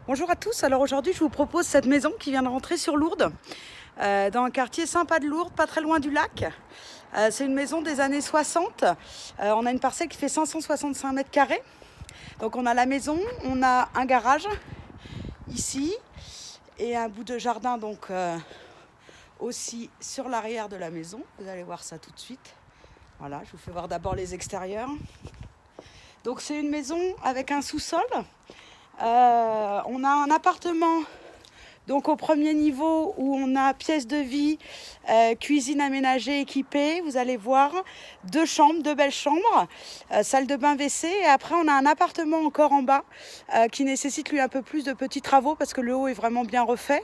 Bonjour à tous, alors aujourd'hui je vous propose cette maison qui vient de rentrer sur Lourdes, dans un quartier sympa de Lourdes, pas très loin du lac. C'est une maison des années 60, on a une parcelle qui fait 565 mètres carrés. Donc on a la maison, on a un garage ici et un bout de jardin donc aussi sur l'arrière de la maison. Vous allez voir ça tout de suite. Voilà, je vous fais voir d'abord les extérieurs. Donc c'est une maison avec un sous-sol. On a un appartement donc au premier niveau où on a pièce de vie, cuisine aménagée, équipée. Vous allez voir, 2 chambres, 2 belles chambres, salle de bain WC. Et après on a un appartement encore en bas qui nécessite lui un peu plus de petits travaux parce que le haut est vraiment bien refait.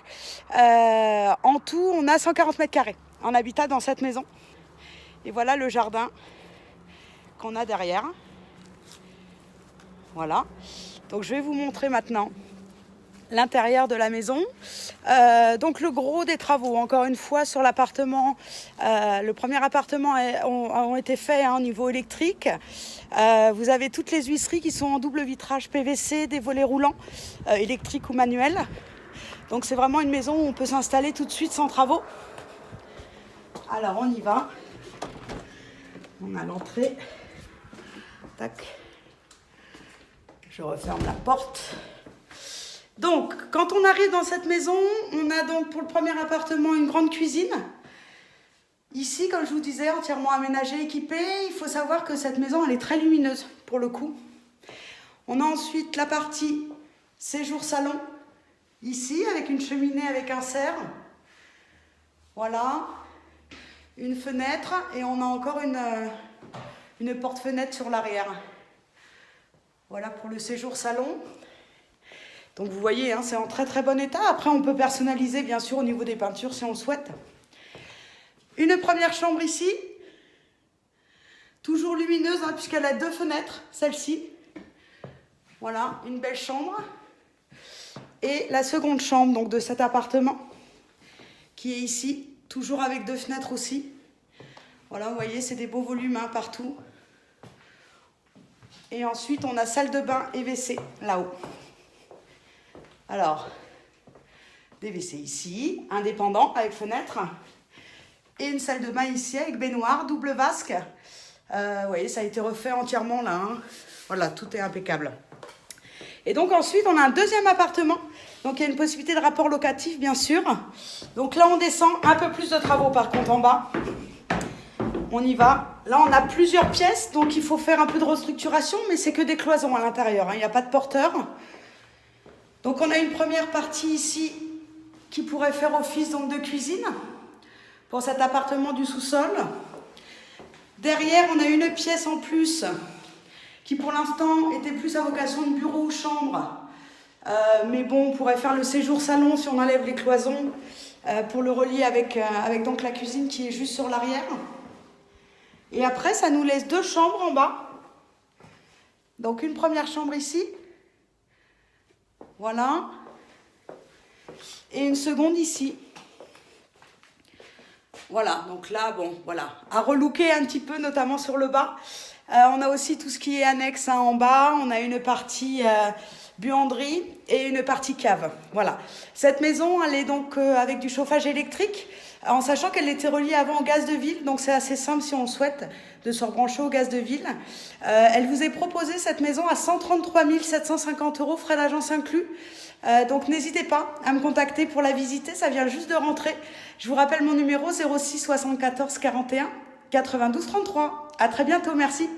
En tout on a 140 mètres carrés en habitat dans cette maison. Et voilà le jardin qu'on a derrière. Voilà. Donc je vais vous montrer maintenant l'intérieur de la maison. Donc le gros des travaux, encore une fois sur l'appartement, le premier appartement ont été faits au niveau électrique. Vous avez toutes les huisseries qui sont en double vitrage PVC, des volets roulants, électriques ou manuels. Donc c'est vraiment une maison où on peut s'installer tout de suite sans travaux. Alors on y va. On a l'entrée. Tac. Je referme la porte. Donc, quand on arrive dans cette maison, on a donc pour le premier appartement une grande cuisine. Ici, comme je vous disais, entièrement aménagée, équipée. Il faut savoir que cette maison, elle est très lumineuse pour le coup. On a ensuite la partie séjour-salon, ici, avec une cheminée avec un cerf. Voilà. Une fenêtre et on a encore une porte-fenêtre sur l'arrière. Voilà pour le séjour-salon. Donc vous voyez, hein, c'est en très très bon état. Après, on peut personnaliser bien sûr au niveau des peintures si on le souhaite. Une première chambre ici, toujours lumineuse hein, puisqu'elle a 2 fenêtres, celle-ci. Voilà, une belle chambre. Et la seconde chambre donc, de cet appartement, qui est ici, toujours avec 2 fenêtres aussi. Voilà, vous voyez, c'est des beaux volumes hein, partout. Et ensuite, on a salle de bain et WC là-haut. Alors, des WC ici, indépendants avec fenêtre. Et une salle de bain ici avec baignoire, double vasque. Vous voyez, ça a été refait entièrement là. Hein. Voilà, tout est impeccable. Et donc ensuite, on a un deuxième appartement. Donc il y a une possibilité de rapport locatif, bien sûr. Donc là, on descend un peu plus de travaux par contre en bas. On y va. Là, on a plusieurs pièces, donc il faut faire un peu de restructuration, mais c'est que des cloisons à l'intérieur. Hein. Il n'y a pas de porteur. Donc on a une première partie ici qui pourrait faire office donc, de cuisine pour cet appartement du sous-sol. Derrière, on a une pièce en plus qui pour l'instant était plus à vocation de bureau ou chambre. Mais bon, on pourrait faire le séjour salon si on enlève les cloisons pour le relier avec donc la cuisine qui est juste sur l'arrière. Et après, ça nous laisse 2 chambres en bas. Donc une première chambre ici. Voilà. Et une seconde ici. Voilà, donc là, bon, voilà. À relooker un petit peu, notamment sur le bas. On a aussi tout ce qui est annexe hein, en bas. On a une partie buanderie et une partie cave. Voilà. Cette maison, elle est donc avec du chauffage électrique, en sachant qu'elle était reliée avant au gaz de ville. Donc c'est assez simple si on souhaite de se rebrancher au gaz de ville. Elle vous est proposée, cette maison, à 133 750 €, frais d'agence inclus. Donc n'hésitez pas à me contacter pour la visiter, ça vient juste de rentrer. Je vous rappelle mon numéro 06 74 41 92 33. À très bientôt, merci.